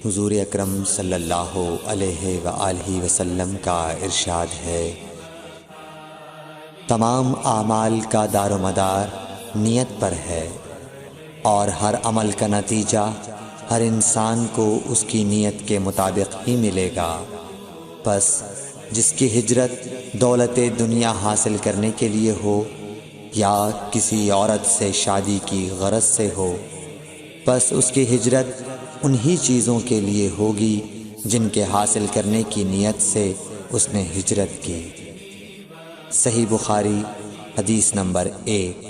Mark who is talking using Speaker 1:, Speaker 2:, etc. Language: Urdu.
Speaker 1: حضور اکرم صلی اللہ علیہ وآلہ وسلم کا ارشاد ہے، تمام اعمال کا دار و مدار نیت پر ہے، اور ہر عمل کا نتیجہ ہر انسان کو اس کی نیت کے مطابق ہی ملے گا۔ پس جس کی ہجرت دولت دنیا حاصل کرنے کے لیے ہو یا کسی عورت سے شادی کی غرض سے ہو، پس اس کی ہجرت انہی چیزوں کے لیے ہوگی جن کے حاصل کرنے کی نیت سے اس نے ہجرت کی۔ صحیح بخاری حدیث نمبر 1۔